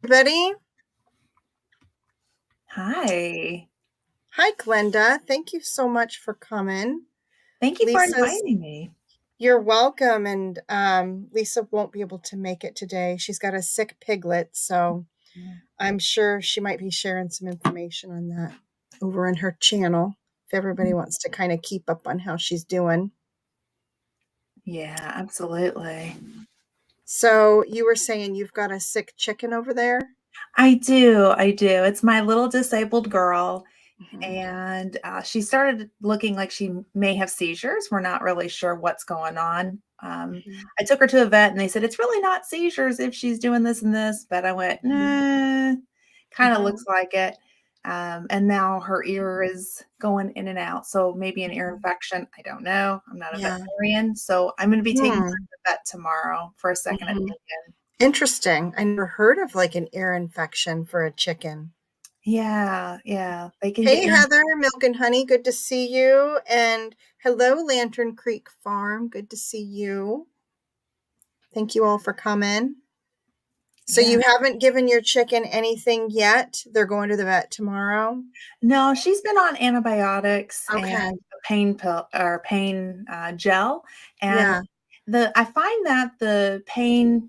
Everybody. Hi. Hi, Glenda. Thank you so much for coming. Thank you for Lisa's, inviting me. you're welcome. And Lisa won't be able to make it today. She's got a sick piglet, so I'm sure she might be sharing some information on that over on her channel if everybody wants to kind of keep up on how she's doing. Yeah, absolutely. So you were saying you've got a sick chicken over there? I do. I do. It's my little disabled girl, Mhm. and she started looking like she may have seizures. We're not really sure what's going on. Mhm. I took her to a vet, and they said it's really not seizures if she's doing this and this, but I went, nah, kind of Mhm. looks like it. And now her ear is going in and out. So maybe an ear Mhm. infection. I don't know. I'm not a Yeah. veterinarian. So I'm going to be taking her Hmm. to the vet tomorrow for a second Mhm. opinion. Interesting. I never heard of like an ear infection for a chicken. Yeah, yeah. They can get Hey, ear. Heather, Milk and Honey, good to see you. And hello, Lantern Creek Farm, good to see you. Thank you all for coming. So, Yeah. you haven't given your chicken anything yet? They're going to the vet tomorrow? No, she's been on antibiotics and Okay. a pain pill or pain gel. And Yeah. I find that the pain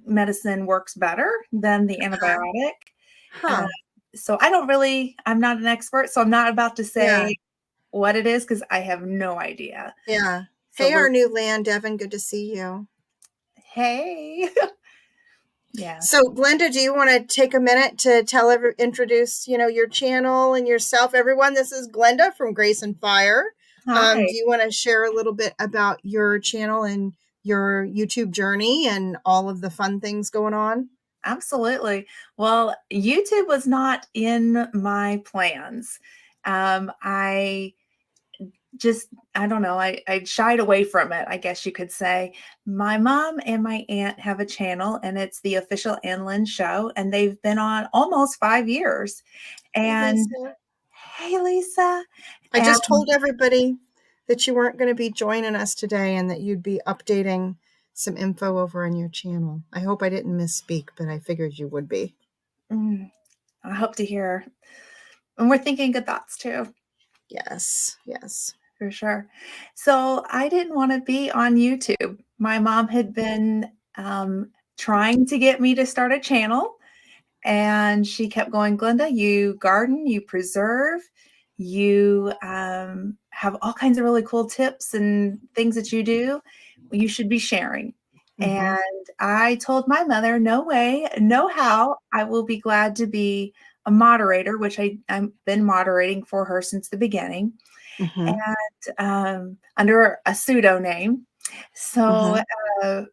medicine works better than the Uh-huh. antibiotic. Uh, Huh. so I'm not an expert, so I'm not about to Yeah. say what it is because I have no idea. Yeah. So Hey, we're, our new land, Devin, good to see you. hey, yeah. So, Glenda, do you want to take a minute to introduce, your channel and yourself? Everyone, this is Glenda from Grace and Fire. Do Hi. you want to share a little bit about your channel and your YouTube journey and all of the fun things going on? Absolutely. Well, YouTube was not in my plans. I I don't know, I shied away from it, I guess you could say. My mom and my aunt have a channel, and it's the official Anlin Show, and they've been on almost 5 years. Hey, And Lisa. hey, Lisa. I And just told everybody that you weren't going to be joining us today and that you'd be updating some info over on your channel. I hope I didn't misspeak, but I figured you would be. mm, I hope to hear. And we're thinking good thoughts too, Yes, yes. for sure. So I didn't want to be on YouTube. My mom had been trying to get me to start a channel. And she kept going, Glenda, you garden, you preserve, you have all kinds of really cool tips and things that you do. You should be sharing. Mm-hmm. And I told my mother, no way, no how. I will be glad to be a moderator, which I've been moderating for her since the beginning, Mm-hmm. and under a pseudo name. So Mm-hmm. uh,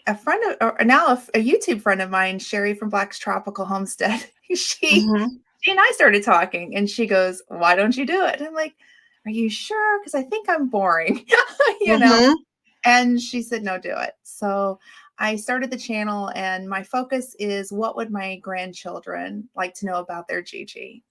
a friend of, or now a YouTube friend of mine, Sherry from Black's Tropical Homestead, Mm-hmm. she and I started talking, and she goes, "Why don't you do it?" And I'm like, "Are you sure? Because I think I'm boring, you know." Mm-hmm. And she said, "No, do it." So I started the channel, and my focus is what would my grandchildren like to know about their Gigi.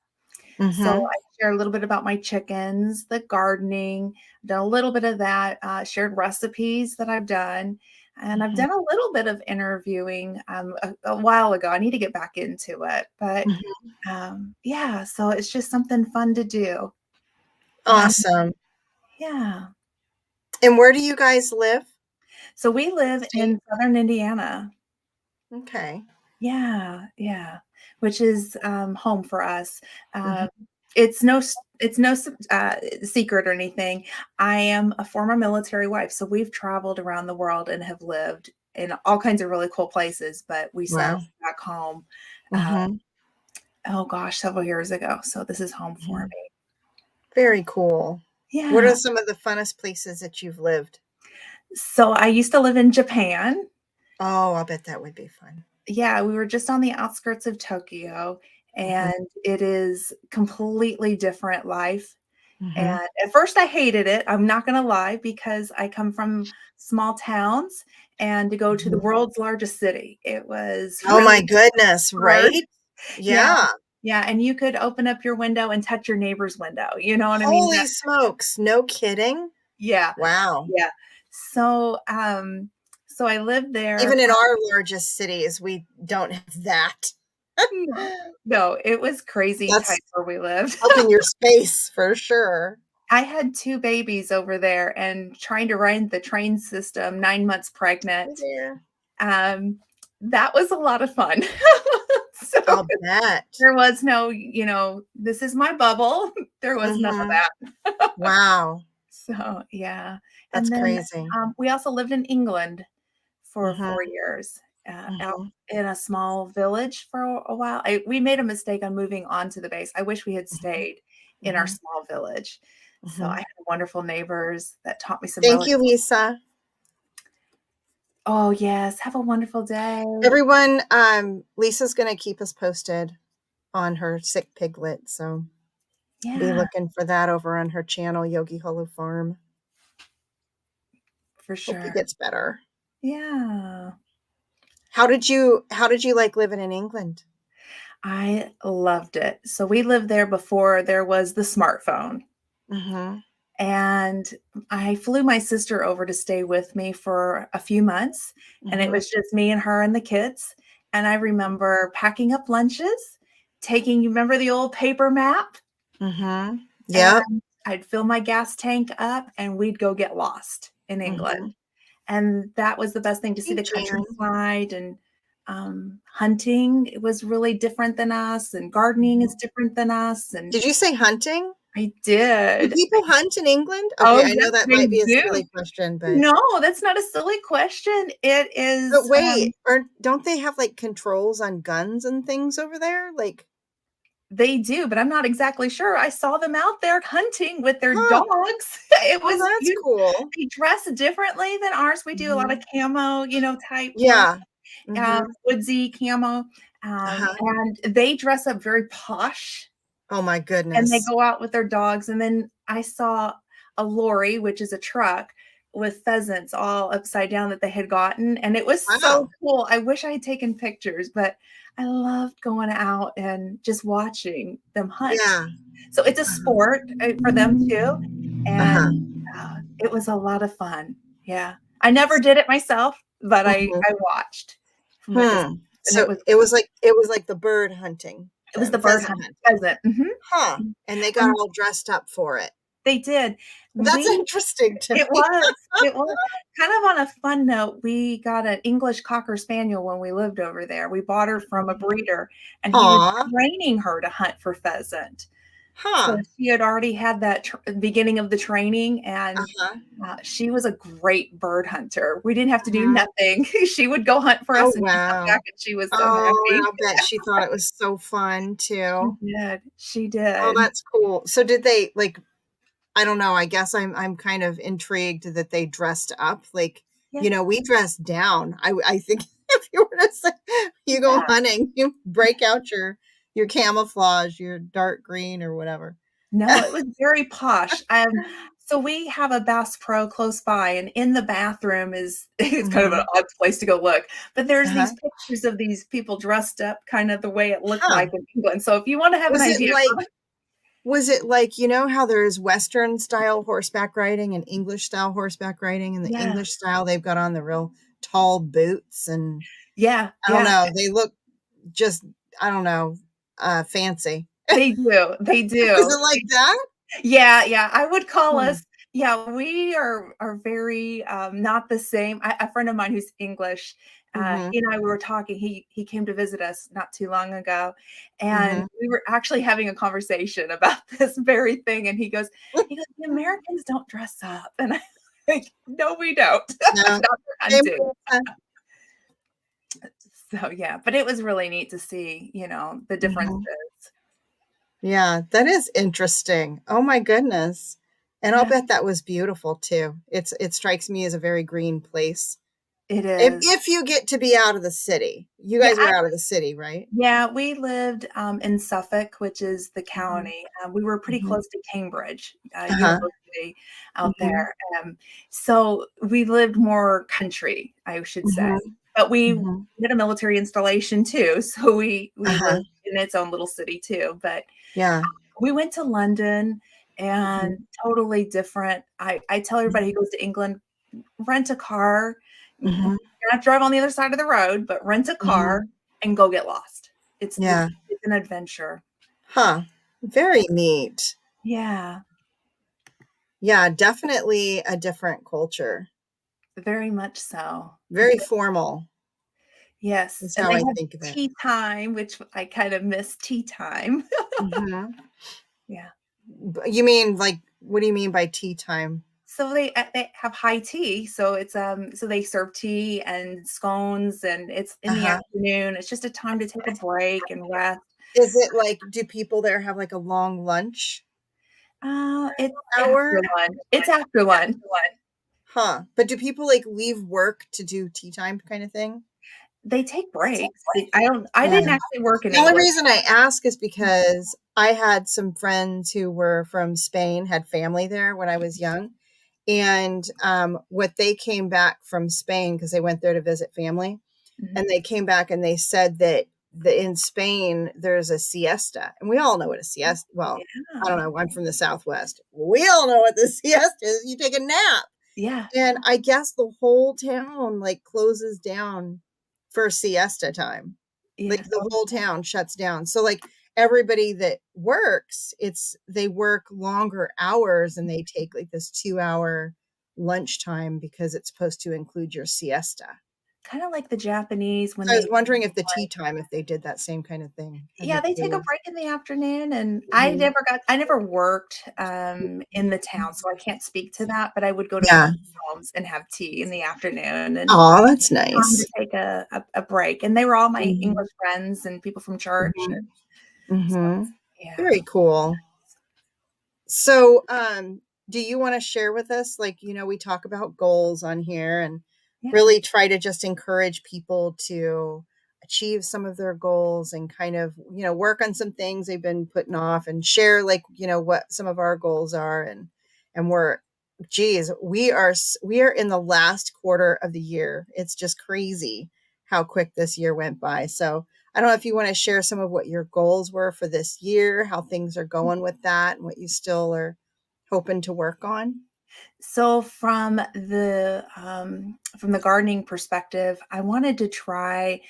So Mm-hmm. I share a little bit about my chickens, the gardening, done a little bit of that, shared recipes that I've done. And I've Mm-hmm. done a little bit of interviewing a while ago. I need to get back into it. But Mm-hmm. yeah, so it's just something fun to do. Um, Awesome. yeah. And where do you guys live? So we live State? in Southern Indiana. Okay. Yeah, yeah, which is home for us. Um, Mm-hmm. it's no secret or anything. I am a former military wife, so we've traveled around the world and have lived in all kinds of really cool places. But we settled Wow. back home. Uh, Mm-hmm. oh gosh, several years ago. So this is home for Mm-hmm. me. Very cool. What Yeah. are some of the funnest places that you've lived? So I used to live in Japan. Oh, I'll bet that would be fun. Yeah, we were just on the outskirts of Tokyo, Mm-hmm. and it is completely different life. Mm-hmm. And at first I hated it, I'm not gonna lie, because I come from small towns, and to go to the Mm-hmm. world's largest city, it was Oh really my goodness, hard. right? Yeah, Yeah. yeah, and you could open up your window and touch your neighbor's window, you know what I mean? Holy smokes. No kidding. Yeah, Wow. yeah. So, so I lived Even there. in our largest cities, we don't have that. No, no, it was crazy That's tight where we lived. helping your space for sure. I had 2 babies over there and trying to run the train system, 9 months Hey pregnant, there. um, that was a lot of fun. So, I'll bet. there was no, "This is my bubble." There was none of Mhm. that. Wow. So, yeah, That's and then, crazy. we also lived in England for 4 Mhm. years, out Mhm. in a small village for a while. We made a mistake on moving on to the base. I wish we had Mhm. stayed in our Mhm. small village. So I Mhm. had wonderful neighbors that taught me some Thank really. you, Lisa. Oh, yes, have a wonderful day. Everyone, Lisa's gonna keep us posted on her sick piglet, so be Yeah, looking for that over on her channel, Yogi Hollow Farm. for Hope he sure. gets better. Yeah. How did you like living in England? I loved it. So we lived there before there was the smartphone. Mhm. And I flew my sister over to stay with me for a few months, and it Mhm. was just me and her and the kids, and I remember packing up lunches, taking you remember the old paper map? Mhm. Yep. And I'd fill my gas tank up, and we'd go get lost in England, Mhm. and that was the best thing to see Hey, the Jan. countryside and, hunting, it was really different than us, and gardening is Mhm. different than us, and Did you say hunting? I Do did. people hunt in England? Oh, Okay, I yes, know that they might be a do. silly question, but No, that's not a silly question. It but is, wait, don't they have, like, controls on guns and things over there? Like they do, but I'm not exactly sure. I saw them out there hunting with their huh. dogs. It Oh, was that's beautiful. cool. They dress differently than ours. We do a lot of Mhm. camo, type look, Yeah. Mhm. woodsy camo, Uh-huh. and they dress up very posh, Oh my and they goodness. go out with their dogs, and then I saw a lorry, which is a truck, with pheasants all upside down that they had gotten, and it was so Wow. cool. I wish I had taken pictures, but I loved going out and just watching them hunt. Yeah. So it's a Uh-huh. sport, for them too, and, Uh-huh. it was a lot of fun. Yeah. I never did it myself, but Mhm. I watched from a distance, Hmm. and it So was it was like the bird hunting, it was the the bird pheasant hunt hunting. pheasant, mhm, Huh. And they got and all dressed up for it. they did. That's We interesting to It me. was, it was. Kind of on a fun note, we got an English Cocker Spaniel when we lived over there. We bought her from a breeder, and he was Aw. training her to hunt for pheasant. So Huh. she had already had that beginning of the training, and, Uh-huh. she was a great bird hunter. We didn't have to do Mhm. nothing. She would go hunt for Oh, us, and she'd come wow. back, and she was so Oh, happy. I'll bet she thought it was so fun She too. did, she Oh, did. that's cool. So did they like I don't know, I guess I'm kind of intrigued that they dressed up. Like, Yeah, we dress down. I think if you were to say you go yeah. hunting, you break out your camouflage, your dark green or whatever. No, it was very posh. So we have a Bass Pro close by, and in the bathroom is it's kind of an Mhm. odd place to go look, but there's Uh-huh. these pictures of these people dressed up kind of the way it looked Huh. like in England. So if you wanna have an Was it idea like for was it like, how there's Western style horseback riding and English style horseback riding? In the Yeah, English style, they've got on the real tall boots and yeah, I don't yeah, know, they look just, I don't know, fancy. they Was do. it like that? Yeah, yeah, I would call Hmm. us yeah, we are very, not the same. A friend of mine who's English, Mhm. he and I were talking, he came to visit us not too long ago, and Mhm. we were actually having a conversation about this very thing, and he goes, "The Americans don't dress up," and I'm like, "No, we don't." No. Not for Hey, hunting. Melissa. So, yeah, but it was really neat to see, the differences. Mhm. Yeah, that is interesting. Oh my goodness. And I'll Yeah, bet that was beautiful too. It strikes me as a very green place. it If is. if you get to be out of the city. You Yeah, guys were out of the city, right? Yeah, we lived, in Suffolk, which is the Mhm. county. We were pretty Mhm. close to Cambridge, Uh-huh. University out Mhm. there, so we lived more country, I should say, Mhm. but we Mhm. did a military installation too, so we Uh-huh. lived in its own little city too, but Yeah. we went to London Mhm. and totally different. I tell everybody who goes to England, rent a car, Mhm. not drive on the other side of the road, but rent a car Mhm. and go get lost. Yeah. It's an adventure. Huh. Very neat. Yeah, Yeah, definitely a different culture. very much so. Very formal Yes, is and how they I have think of it. tea time, which I kind of miss tea time. Mhm. Yeah. You mean like what do you mean by tea time? So they have high tea, so it's, so they serve tea and scones, and it's in the Uh-huh. afternoon. It's just a time to take a break and rest. Is it like do people there have like a long lunch It's hour? after lunch. It's after lunch. Huh. But do people like leave work to do tea time kind of thing? They take breaks. I Yeah. didn't actually work in The only England. reason I ask is because I had some friends who were from Spain, had family there when I was young. And what they came back from Spain because they went there to visit family, Mhm. and they came back and they said that in Spain there's a siesta, and we all know what a siesta. Well, I don't Yeah. know. I'm from the Southwest. We all know what the siesta is. You take a nap, Yeah. and I guess the whole town like closes down for siesta time. Like Yeah. the whole town shuts down. So like everybody that works, they work longer hours and they take like this 2 hour lunchtime because it's supposed to include your siesta. Kinda like the Japanese when So I was they wondering if the tea time, if they did that same kind of thing. I'd yeah, be they take a curious. break in the afternoon, and Mhm. I never worked, in the town, so I can't speak to that, but I would go to Yeah. friends' homes and have tea in the afternoon and Oh, that's time to nice. take a break, and they were all my Mhm. English friends and people from church, and Mhm. so Mhm. yeah. Very cool. So, do you want to share with us, like, we talk about goals on here and Yeah. really try to just encourage people to achieve some of their goals and kind of, work on some things they've been putting off and share like, what some of our goals are and geez, we are in the last quarter of the year. It's just crazy how quick this year went by. So, I don't know if you want to share some of what your goals were for this year, how things are going with that, and what you still are hoping to work on. So from the gardening perspective, I wanted to try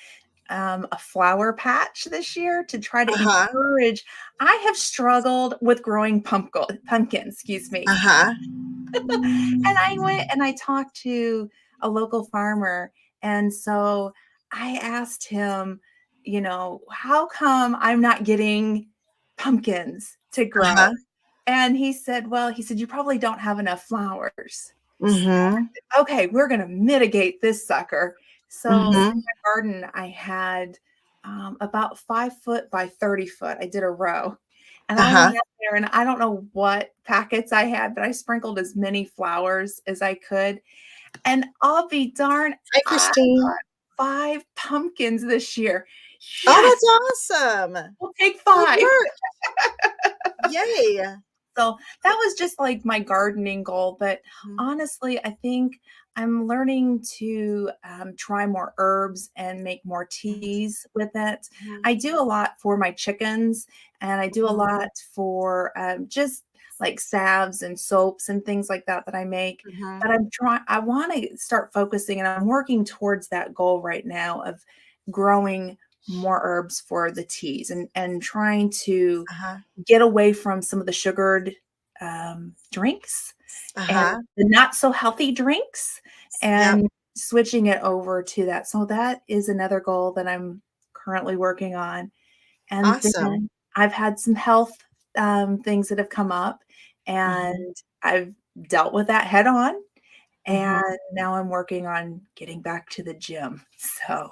a flower patch this year to try to Uh-huh. encourage. I have struggled with growing pumpkins, excuse me. Uh-huh. And I went and I talked to a local farmer. And so I asked him, how come I'm not getting pumpkins to grow? Uh-huh. And he said, you probably don't have enough flowers. Mhm. Okay, we're gonna mitigate this sucker. So in Mhm. my garden, I had about 5 foot by 30 foot. I did a row. And I Uh-huh. went out there and I don't know what packets I had, but I sprinkled as many flowers as I could. And I'll be darned, Hi, I Christine. 5 pumpkins this year. Oh, Yes, that's awesome. we'll take Good 5. work. Yay. So that was just like my gardening goal. But Mhm. honestly, I think I'm learning to try more herbs and make more teas with it. Mhm. I do a lot for my chickens, and I do a Mhm. lot for just like salves and soaps and things like that I make. Mhm. But I want to start focusing, and I'm working towards that goal right now of growing more herbs for the teas and trying to Uh-huh. get away from some of the sugared, drinks and Uh-huh. the not so healthy drinks Yep. and switching it over to that. So that is another goal that I'm currently working on. And Awesome. then I've had some health, things that have come up, Mhm. and I've dealt with that head on, and Mhm. now I'm working on getting back to the gym. So,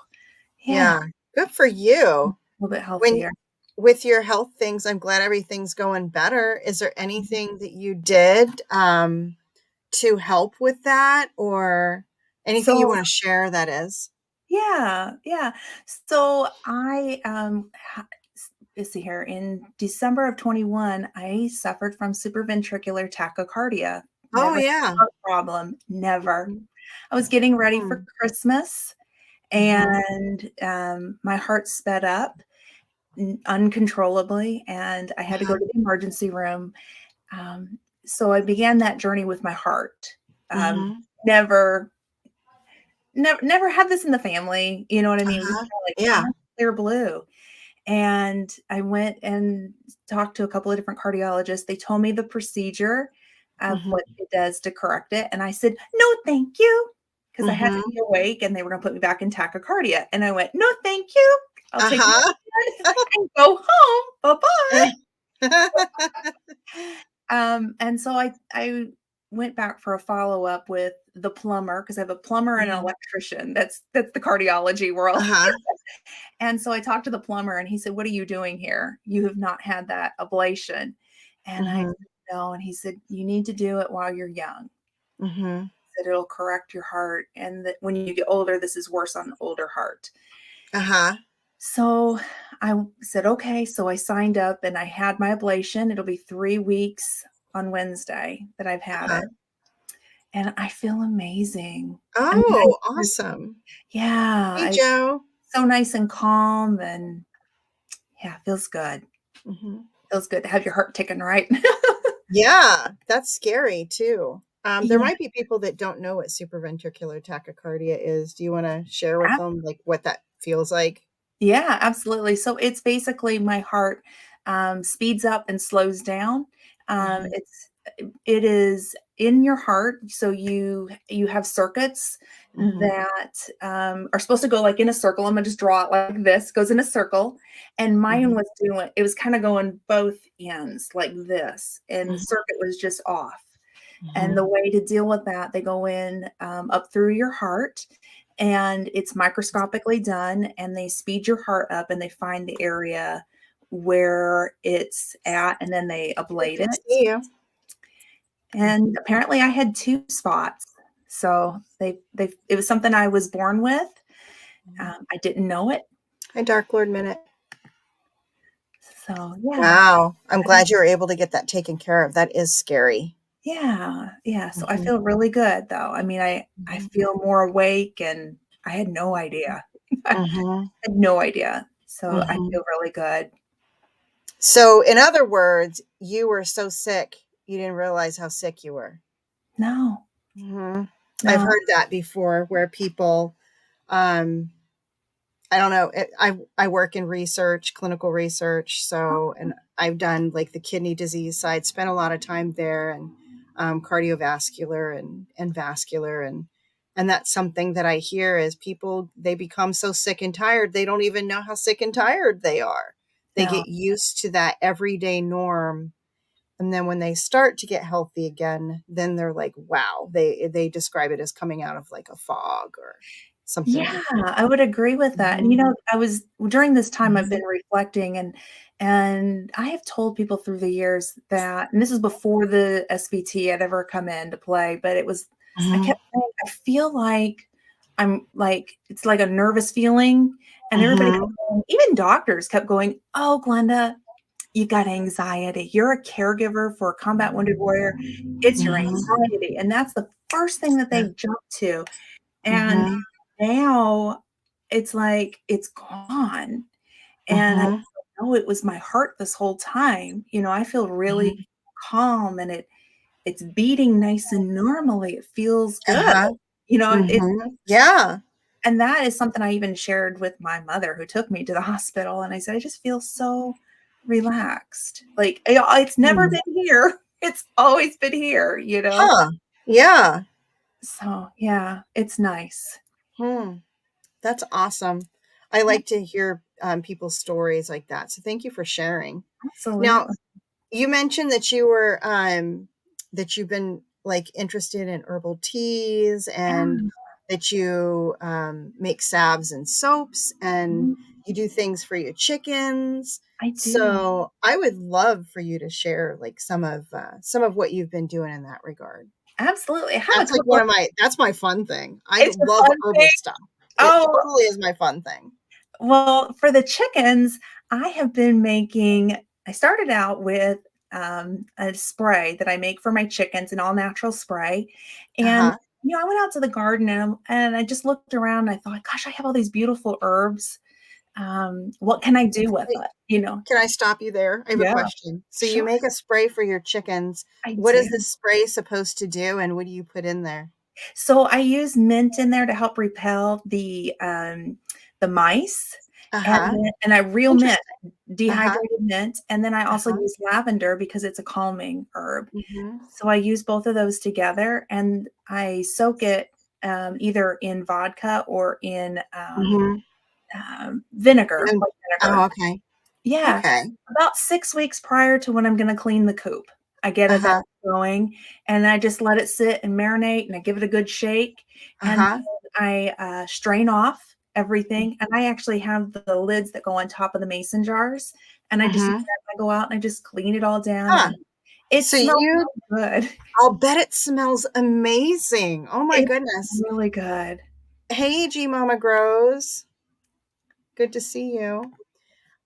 yeah, Yeah. Good for a you. little bit When healthier. with your health things, I'm glad everything's going better. Is there anything that you did to help with that or anything you So want to share that is? yeah, yeah. So let's see here. In December of 21, I suffered from supraventricular tachycardia. Oh, Never had yeah. a heart problem, never. Mhm. I was getting ready for Mhm. Christmas, Mhm. and my heart sped up uncontrollably, and I had to go Uh-huh. to the emergency room. Um, so I began that journey with my heart. Um, Mhm. never never had this in the family, you know what I mean? It was Uh-huh. kinda like Yeah. out of clear blue, And I went and talked to a couple of different cardiologists. They told me the procedure of Mhm. what it does to correct it. And I said, no, thank you. Because I had to Mhm. be awake and they were going to put me back in tachycardia. And I went, no, thank you. I'll take my Uh-huh. bed and go home. Bye-bye. And so I went back for a follow-up with the plumber because I have a plumber and an Mhm. electrician. That's the cardiology world. Uh-huh. And so I talked to the plumber and he said, "What are you doing here? You have not had that ablation." And I Mhm. said, "No." And he said, "You need to do it while you're young." Mhm. He said it'll correct your heart and that when you get older, this is worse on an older heart. Uh-huh. So I said, "Okay." So I signed up and I had my ablation. It'll be 3 weeks on Wednesday that I've had Uh-huh. it. And I feel amazing. I mean, I Oh, just awesome. yeah, Hey, it's Joe. so nice and calm and yeah, feels good. Mhm. Feels good to have your heart ticking right. Yeah, that's scary too. There Yeah, might be people that don't know what supraventricular tachycardia is. Do you wanna share with ab them, like, what that feels like? yeah, absolutely. So it's basically my heart, speeds up and slows down. Mhm. It is in your heart, so you have circuits Mhm. that, are supposed to go, like, in a circle. Imma just draw it like this, goes in a circle, and mine Mhm. was doing it was kinda going both ends like this, and the Mhm. circuit was just off. And the Mhm. way to deal with that, they go in up through your heart and it's microscopically done and they speed your heart up and they find the area where it's at and then they I ablate can it. see you. And apparently I had 2 spots. So they it was something I was born with. Mhm. I didn't know it. Hi, Dark Lord Minute. So yeah. Wow, I'm I glad you were able to get that taken care of. That is scary. Yeah, yeah, so I Mhm. feel really good, though. I mean, I Mhm. feel more awake, and I had no idea. I Mhm. had no idea, so I Mhm. feel really good. So, in other words, you were so sick, you didn't realize how sick you were. No, Mhm. I've no. heard that before where people, um, I don't know, I work in research, clinical research, so and I've done, like, the kidney disease side, spent a lot of time there and, cardiovascular and vascular, and that's something that I hear is people, they become so sick and tired, they don't even know how sick and tired they are. They No. get used to that everyday norm, and then when they start to get healthy again, then they're like, "Wow." They describe it as coming out of, like, a fog or something Yeah, like that. I would agree with that, and, Mhm. I was during this time, I've Mhm. been reflecting, and I have told people through the years that and this is before the SVT had ever come into play, but it was I Mhm. kept saying, "I feel like I'm like it's like a nervous feeling," and everybody kept Mhm. going even doctors kept going, "Oh, Glenda, you've got anxiety. You're a caregiver for a combat wounded warrior. It's your Mhm. anxiety," and that's the first thing that Yeah. they jump to, and Mhm. now it's like it's gone, and I Mhm. know it was my heart this whole time, I feel really Mhm. calm and it's beating nice and normally, it feels good, Uh-huh. it Mhm. Yeah. and that is something I even shared with my mother who took me to the hospital, and I said, "I just feel so relaxed." Like, it's never Hmm. been here, it's always been here, Huh. Yeah. So, yeah, it's nice. Hmm. That's awesome. I Yeah, like to hear, people's stories like that, so thank you for sharing. Now, absolutely. you mentioned that you were, that you've been, like, interested in herbal teas and Yeah, that you, make salves and soaps and mhm, you do things for your chickens. I do. So, I would love for you to share, like, some of what you've been doing in that regard. Absolutely. I have a That's, like, couple of that's my fun thing. I it's a love fun herbal thing. stuff. It Oh, totally is my fun thing. well, for the chickens, I have been making I started out with, a spray that I make for my chickens, an all-natural spray, and, Uh-huh. I went out to the garden and I just looked around and I thought, "Gosh, I have all these beautiful herbs. What can I do with Wait, it?" can I stop you there? I have a Yeah, question. So you sure, make a spray for your chickens. I What is do. this spray supposed to do, and what do you put in there? So I use mint in there to help repel the mice, Uh-huh. And I real mint, Interesting. Uh-huh. dehydrated mint, and then I also Uh-huh. use lavender because it's a calming herb. Mhm. So I use both of those together and I soak it either in vodka or in Mhm. vinegar, And white oh, vinegar. okay. Yeah, Okay. about 6 weeks prior to when I'm gonna clean the coop. I get it that Uh-huh. going, and I just let it sit and marinate, and I give it a good shake, and Uh-huh. then I, strain off everything, and I actually have the lids that go on top of the mason jars, and I just use Mhm. that, I go out and I just clean it all down, Huh. and it So smells you so good. I'll bet it smells amazing. Oh my It's goodness. really good. Hey, G Mama Grows. Good to see you.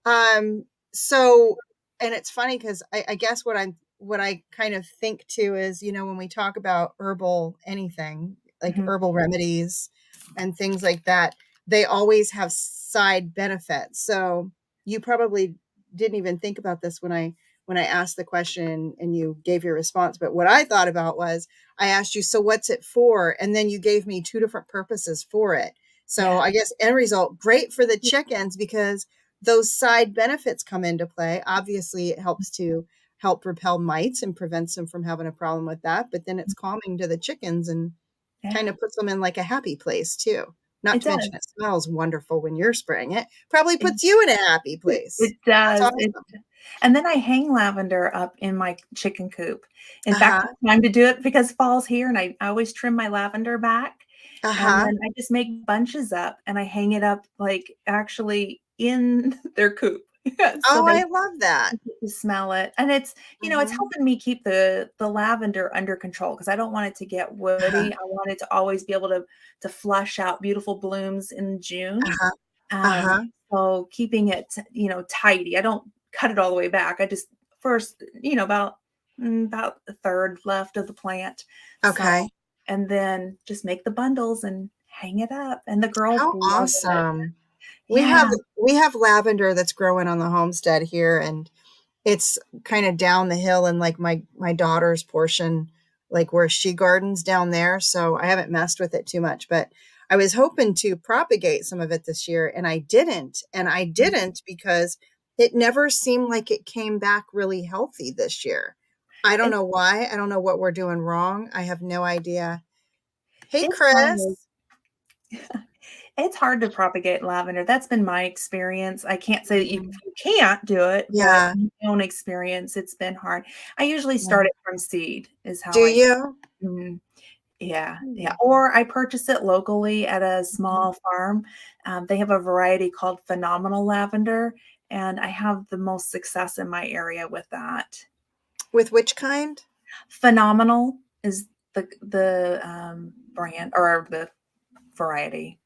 Um, so, and it's funny because I guess what I kind of think too is, when we talk about herbal anything, like Mhm. herbal remedies and things like that, they always have side benefits. So you probably didn't even think about this when I asked the question and you gave your response. But what I thought about was I asked you, so what's it for? And then you gave me two different purposes for it. So Yeah. I guess end result, great for the chickens because those side benefits come into play. Obviously, it helps to help repel mites and prevents them from having a problem with that. But then it's calming to the chickens and kind Yeah, of puts them in like a happy place too. Not it to mention does. it smells wonderful when you're spraying it. Probably It puts you in a happy it place. That's does. It awesome. And then I hang lavender up in my chicken coop. In fact, Uh-huh. it's time to do it because fall's here, and I always trim my lavender back, and Uh-huh. then I just make bunches up, and I hang it up, like, actually in their coop. So Oh, they I love that. get to smell it, and it's Mm-hmm. helping me keep the lavender under control because I don't want it to get Uh-huh. woody. I want it to always be able to flush out beautiful blooms in June. Uh-huh. Um, Uh-huh. so keeping it, tidy. I don't cut it all the way back. I just first, about a third left of the plant. So, Okay. and then just make the bundles and hang it up. And the girls How love it. awesome. We have Yeah, we have lavender that's growing on the homestead here, and it's kind of down the hill in like my daughter's portion, like where she gardens down there. So I haven't messed with it too much, but I was hoping to propagate some of it this year, and I didn't. And I didn't because it never seemed like it came back really healthy this year. I don't it's know why. I don't know what we're doing wrong. I have no idea. Hey, it's hard. Chris. It's hard to propagate lavender. That's been my experience. I can't say that Mhm. you can't do it, but Yeah. in my own experience, it's been hard. I usually Yeah. start it from seed is Do how I do. you? Mhm. Yeah, yeah, Hmm. or I purchase it locally at a Mhm. small farm. They have a variety called Phenomenal Lavender, and I have the most success in my area with that. With which kind? Phenomenal is the, brand or the variety.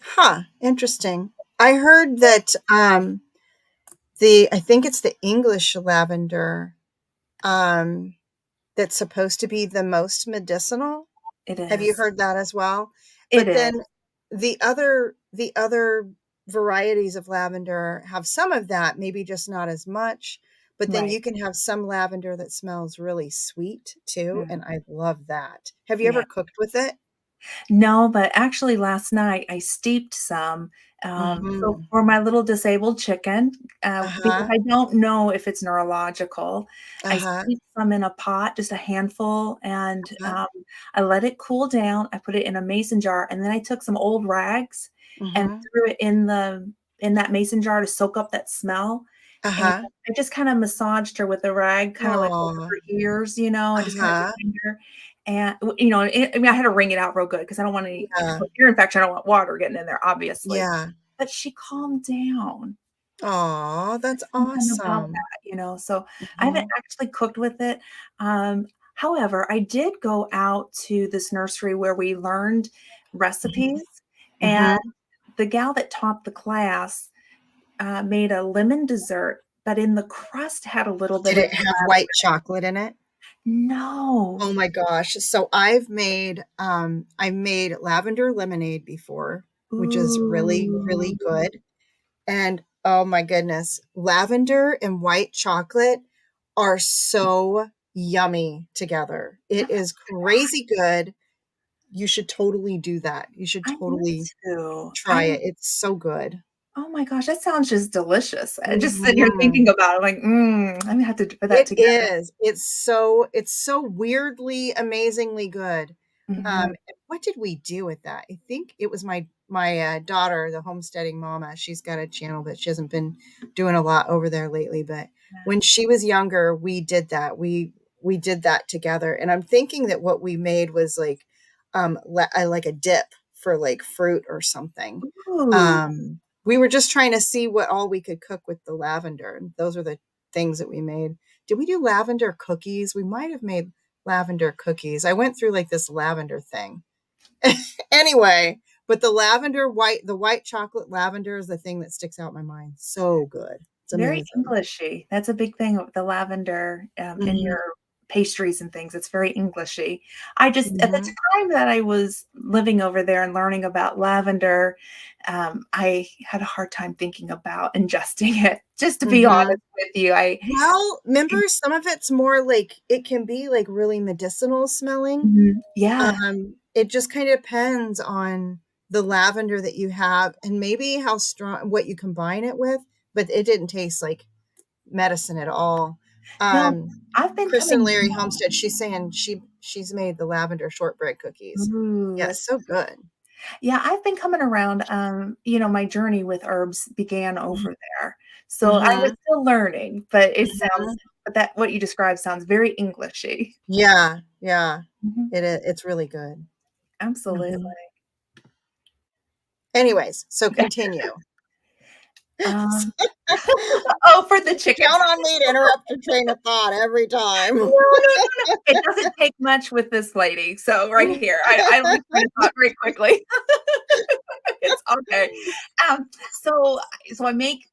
Huh, interesting. I heard that I think it's the English lavender um that's supposed to be the most medicinal. It Have you is. heard that as well? It But is, then the other varieties of lavender have some of that, maybe just not as much. But then right. you can have some lavender that smells really sweet too, Mm, and I love that. Have you ever yeah. cooked with it? No, but actually last night I steeped some, so Mhm. for my little disabled chicken, because Uh-huh. I don't know if it's neurological, I Uh-huh. steeped some in a pot, just a handful, and, Uh-huh. I let it cool down, I put it in a mason jar, and then I took some old rags and Mhm. threw it in that mason jar to soak up that smell, and Uh-huh. I just kinda massaged her with the rag, kinda like over Aw. her ears, and just kinda Uh-huh. cleaned her, and I mean, I had to wring it out real good because I don't want any Yeah. ear infection, I don't want water getting in there, obviously, Yeah. but she calmed down. Aw, that's Something about awesome. that, so I haven't Mhm. actually cooked with it, however, I did go out to this nursery where we learned Mhm. recipes, and Mhm. the gal that taught the class, made a lemon dessert, but in the crust had a little bit Did of it have white chocolate in it? No. Oh my gosh. So I made lavender lemonade before, which is really, really Ooh. good. And oh my goodness, lavender and white chocolate are so yummy together. It is crazy good. You should totally do that. You should I need totally to. try it. It's so good. Oh my gosh, that sounds just delicious. I just sitting here thinking Mhm. about it, I'm like, I'm gonna have to put that It together. is. It's so weirdly, amazingly good. Mhm. What did we do with that? I think it was my daughter, the homesteading mama. She's got a channel, but she hasn't been doing a lot over there lately. But Yeah. when she was younger, we did that. We did that together, and I'm thinking that what we made was like a dip for like fruit or something. Ooh, We were just trying to see what all we could cook with the lavender, and those are the things that we made. Did we do lavender cookies? We might have made lavender cookies. I went through like this lavender thing. Anyway, but the white chocolate lavender is the thing that sticks out in my mind. So good. It's very amazing. Englishy. That's a big thing with the lavender, in your Hmm. pastries and things. It's very Englishy. I just at the Hmm. time that I was living over there and learning about lavender, I had a hard time thinking about ingesting it, just to be Hmm. honest with you. I Well, remember, some of it's more like it can be like really medicinal smelling. Mhm. Yeah. It just kind of depends on the lavender that you have and maybe how strong what you combine it with, but it didn't taste like medicine at all. No, Um, I've been Kristen coming Larry Homestead, she's saying she's made the lavender shortbread cookies. Ooh, Yeah, that's so good. yeah, I've been coming around, my journey with herbs began over there. So I was Mm-hmm. still learning, but Hmm. that what you described sounds very Englishy. Yeah, yeah. Mhm. It's really good. Hmm. Absolutely. Anyways, so continue. Um, oh, for the chickens. Count on me to interrupt your train of thought every No, time. no, no, no. It doesn't take much with this lady. So right here, I lose train of thought very quickly. It's okay. So I make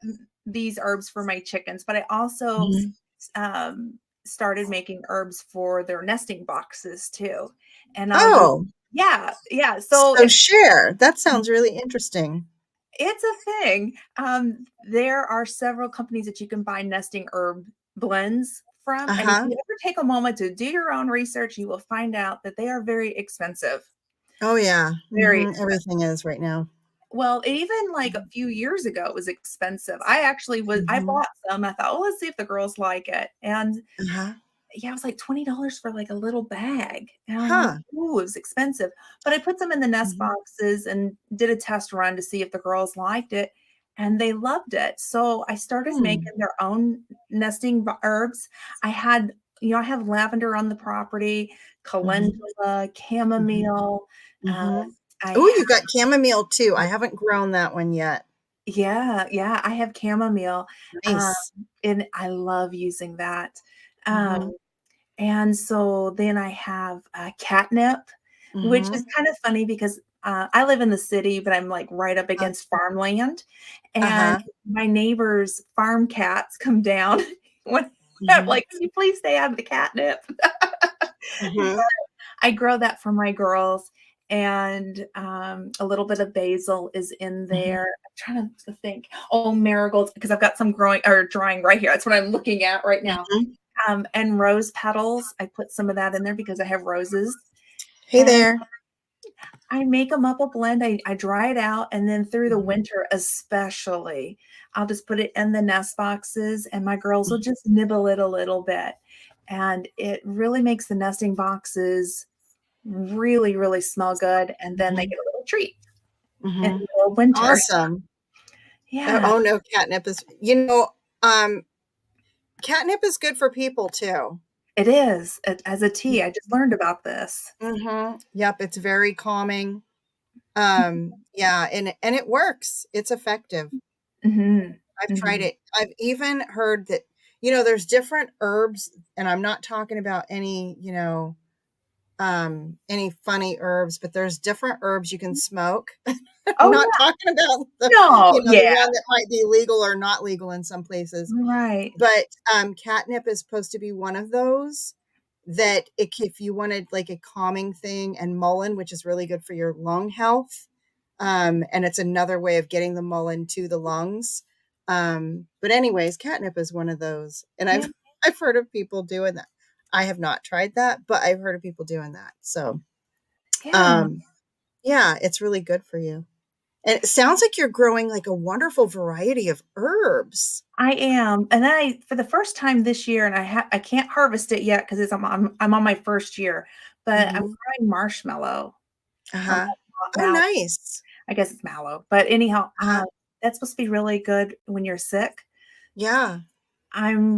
these herbs for my chickens, but I also Mhm. started making herbs for their nesting boxes too. And I'll use Oh, yeah, yeah. So so if share. That sounds really interesting. it's a thing, there are several companies that you can buy nesting herb blends from, and if Uh-huh. you ever take a moment to do your own research, you will find out that they are very expensive. Oh, yeah. Very Mhm, everything is right now. Well, even like a few years ago, it was expensive. I Mhm. bought some. I thought, "Oh, let's see if the girls like it." And Uh-huh. yeah, it was like $20 for like a little bag. And I'm like, Huh. "Ooh, it was expensive." But I put them in the nest Mhm. boxes and did a test run to see if the girls liked it, and they loved it. So I started Hmm. making their own nesting herbs. I had, I have lavender on the property, Mhm. calendula, Mhm. chamomile. Um, Mhm. I Ooh, you've got chamomile too. I haven't grown that one yet. Yeah, yeah, I have chamomile, um, Nice. and I love using that, Mhm. and so then I have, catnip, which is Mhm. kind of funny because, I live in the city, but I'm, like, right up Uh, against farmland, and uh-huh. my neighbor's farm cats come down when I'm Mhm. like, "Can you please stay out of the catnip?" Mhm. I grow that for my girls, and, a little bit of basil is in Mhm. there. I'm trying to think. Oh, marigolds, because I've got some growing or drying right here. That's what I'm looking at right now. Mhm. And rose petals, I put some of that in there because I have roses, Hey and there. I make them up a blend. I dry it out, and then through the Mhm. winter especially, I'll just put it in the nest boxes, and my girls will Mhm. just nibble it a little bit, and it really makes the nesting boxes really, really smell good, and then they Mhm. get a little treat in the Mhm. middle of winter. Awesome. Yeah, Oh no, catnip is, um, catnip is good for people too. it is, as a tea, I just learned about this. Mhm. Yep, it's very calming. Yeah, and it works. It's effective. Mhm, I've tried mhm. it. I've even heard that, there's different herbs, and I'm not talking about any funny herbs, but there's different herbs you can smoke. I'm Oh, not yeah. talking about No, the yeah, one that might be legal or not legal in some places. right. But catnip is supposed to be one of those that if you wanted like a calming thing, and mullein, which is really good for your lung health, and it's another way of getting the mullein to the lungs. But anyways, catnip is one of those, and Yeah, I've heard of people doing that. I have not tried that, but I've heard of people doing that. So yeah. um, yeah, it's really good for you. And it sounds like you're growing like a wonderful variety of herbs. I am, and then for the first time this year, and I can't harvest it yet because I'm on my first year, but I'm Mhm. growing marshmallow, or Uh-huh. Oh, mallow. nice. I guess it's mallow, but anyhow, Uh-huh. that's supposed to be really good when you're sick. Yeah.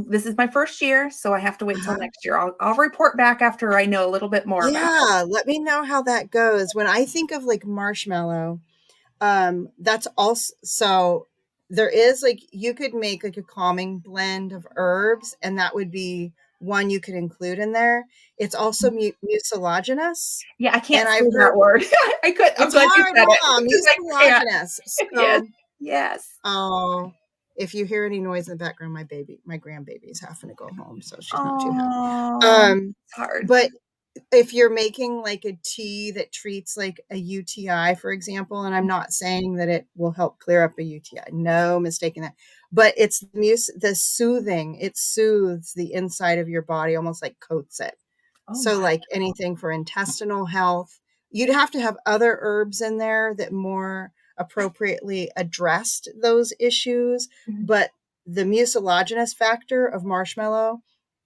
This is my first year, so I have to wait till Uh-huh. next year. I'll report back after I know a little bit more about it. Yeah, let me know how that goes. When I think of like marshmallow, that's also so there is like you could make like a calming blend of herbs, and that would be one you could include in there. It's also mucilaginous, Yeah, I and can't say I've that heard word. I'm it's glad you hard, said huh? it because I can't. Mucilaginous. Yes, So, yes. oh, if you hear any noise in the background, my grandbaby's having to go home, so she's not too happy. Oh, Um, it's hard. but if you're making like a tea that treats like a UTI, for example, and I'm not saying that it will help clear up a UTI, no mistaking that, but it's the soothing, it soothes the inside of your body, almost like coats it. Oh, So, wow. like anything for intestinal health, you'd have to have other herbs in there that more appropriately addressed those issues. Mhm. But the mucilaginous factor of marshmallow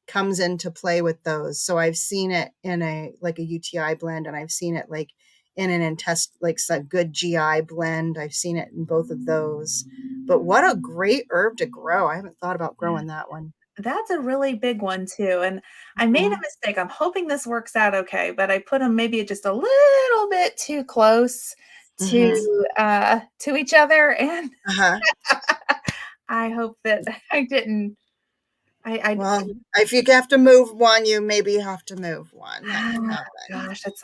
comes into play with those. So I've seen it in a like a UTI blend, and I've seen it like in an like some good GI blend. I've seen it in both of those. But what a great herb to grow. I haven't thought about Yeah. growing that one. That's a really big one too, and I made a Mhm. mistake. I'm hoping this works out okay, but I put them maybe just a little bit too close Mhm. to each other, and Uh-huh. I hope that I didn't. Well, if you have to move one, you maybe have to move one. That can Ah, happen. gosh, that's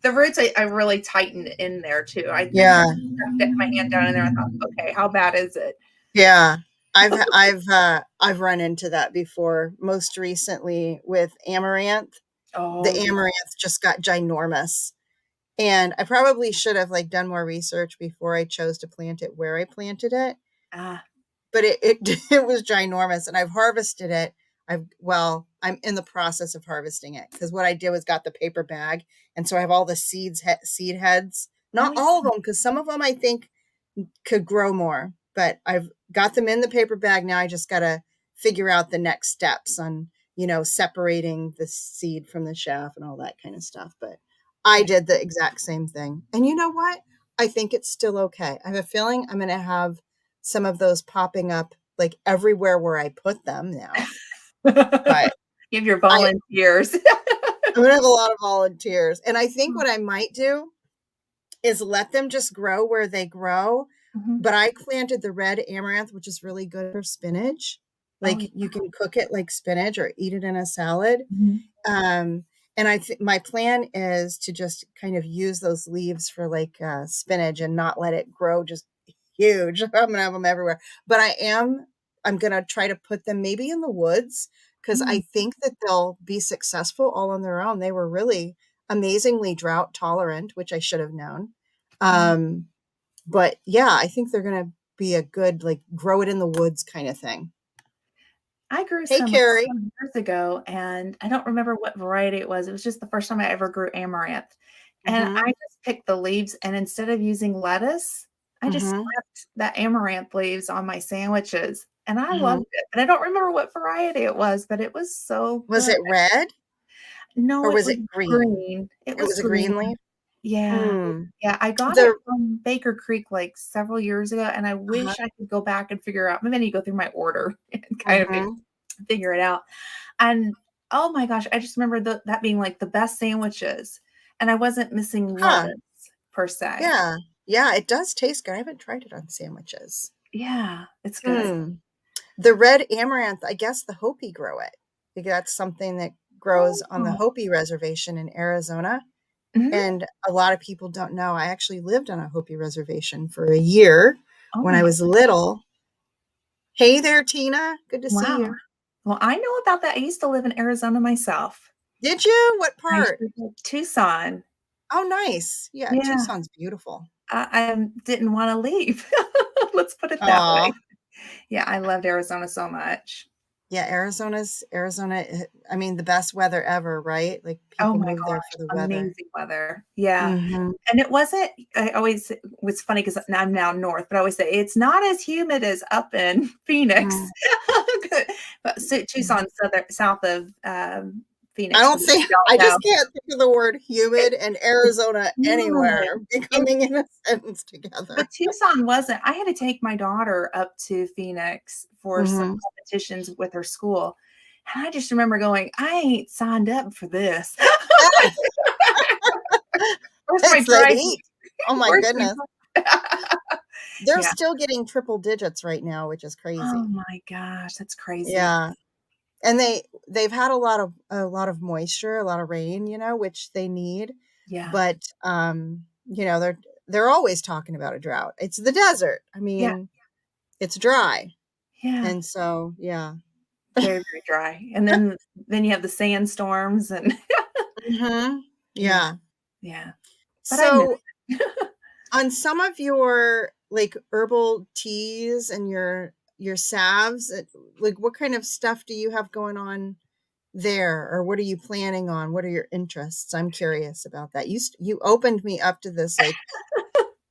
the roots. I really tightened in there too. I Yeah. stuck my hand down in there. I thought, okay, how bad is it? Yeah. I've run into that before, most recently with amaranth. The Oh, yeah. amaranth just got ginormous. And I probably should have like done more research before I chose to plant it where I planted it. Ah, But it was ginormous, and I've harvested it. I'm in the process of harvesting it because what I did was got the paper bag, and so I have all the seed heads. oh, Not yeah. all of them, because some of them I think could grow more, but I've got them in the paper bag now. I just got to figure out the next steps on, separating the seed from the chaff and all that kind of stuff. But I Yeah. did the exact same thing. And you know what? I think it's still okay. I have a feeling I'm going to have some of those popping up like everywhere where I put them now. But You have your I, volunteers. I'm going to have a lot of volunteers. And I think what I might do is let them just grow where they grow. Mhm. But I planted the red amaranth, which is really good for spinach. Oh, Like yeah. you can cook it like spinach or eat it in a salad. Mhm. Um, and I think my plan is to just kind of use those leaves for like spinach and not let it grow just huge. I'm gonna have them everywhere. But I'm gonna try to put them maybe in the woods because I Mm, think that they'll be successful all on their own. They were really amazingly drought tolerant, which I should have known. mm. Um, but yeah, I think they're gonna be a good like grow it in the woods kind of thing. I grew Hey, some a Carrie. couple of years ago, and I don't remember what variety it was. It was just the first time I ever grew amaranth, and I Mm-hmm. just picked the leaves, and instead of using lettuce, I just Mm-hmm. slapped that amaranth leaves on my sandwiches, and I Mm-hmm. loved it. And I don't remember what variety it was, but it was so Was good. it red No, or it was was it green? green. It It was was a green. green leaf. Yeah. Mm. Yeah, I got it The from Baker Creek, like, several years ago, and I uh-huh. wish I could go back and figure out maybe I need to go through my order and kind of Mm-hmm. figure it out. And, oh my gosh, I just remember that being, like, the best sandwiches, and I wasn't missing Huh. lettuce per se. Yeah. Yeah, it does taste good. I haven't tried it on sandwiches. Yeah, it's good. Hmm. The red amaranth, I guess the Hopi grow it. Think that's something that grows on the Oh. Hopi reservation in Arizona. Mhm. And a lot of people don't know. I actually lived on a Hopi reservation for a year Oh when my I god. was little. Hey there, Tina. Good to see Wow. you. Well, I know about that. I used to live in Arizona myself. Did you? What I part? sure did. Tucson. Oh, nice. Yeah, Yeah. Tucson's beautiful. I didn't wanna leave. Let's put it that Aw. way. Yeah, I loved Arizona so much. Yeah, Arizona, I mean, the best weather ever, right? Like Oh people my move there gosh, for the weather. amazing weather. Yeah. Mhm. And it wasn't I always was funny because I'm now north, but I always say it's not as humid as up in Phoenix. Mhm. But Tucson, south of, I Phoenix, for don't those see who don't I know. just can't think of the word humid and It's Arizona anywhere humid. It becoming in a sentence But together. Tucson wasn't. I had to take my daughter up to Phoenix for some Mhm. competitions with her school, and I just remember going, "I ain't signed up for this." Where's my It's the dry heat. heat? Oh my Where's my goodness. dry They're Yeah. still getting triple digits right now, which is Oh crazy. my gosh, that's crazy. Yeah. And they've had a lot of moisture, a lot of rain, which they need. Yeah. But they're always talking about a drought. It's the desert. I Yeah, mean, it's dry. yeah. And so, yeah. Very, very dry. And then you have the sandstorms and Mhm. yeah, Yeah. yeah. But I miss So, it. on some of your like herbal teas and your salves, like what kind of stuff do you have going on there, or what are you planning on? What are your interests? I'm curious about that. You opened me up to this like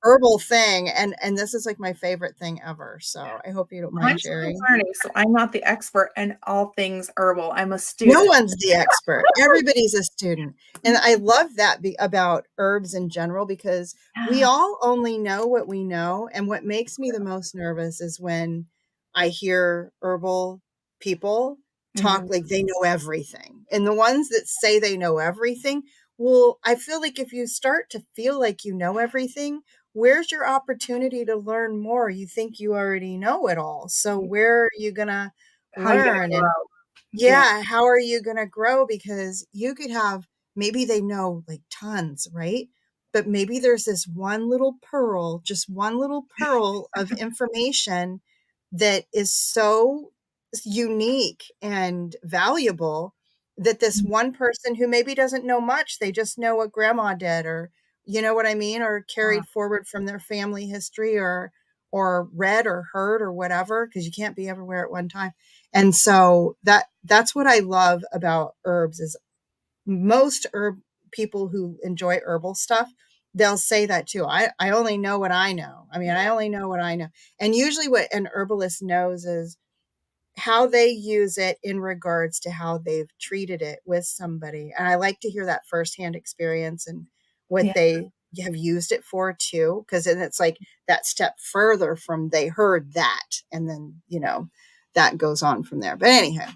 herbal thing, and this is like my favorite thing ever. So I hope you don't I'm mind still sharing. learning, so I'm not the expert in all things herbal. I'm a No student. one's the expert. Everybody's a student. And I love that about herbs in general because we Yeah. all only know what we know. And what makes me the most nervous is when I hear herbal people talk Mhm. like they know everything. And the ones that say they know everything, well, I feel like if you start to feel like you know everything, where's your opportunity to learn more? You think you already know it all. So where are you going to How you gonna learn? And grow? Yeah. yeah, how are you gonna grow? Because you could have maybe they know like tons, right? But maybe there's this one little pearl, just one little pearl of information that is so unique and valuable that this one person who maybe doesn't know much, they just know what grandma did, or you know what I mean, or Uh, carried forward from their family history, or read or heard or whatever, because you can't be everywhere at one time. And so that's what I love about herbs is most herb people who enjoy herbal stuff, they'll say that too. I only know what I know. I mean, I only know what I know. And usually what an herbalist knows is how they use it in regards to how they've treated it with somebody. And I like to hear that firsthand experience and what yeah. they have used it for too, because then it's like that step further from they heard that, and then that goes on from there. But anyhow,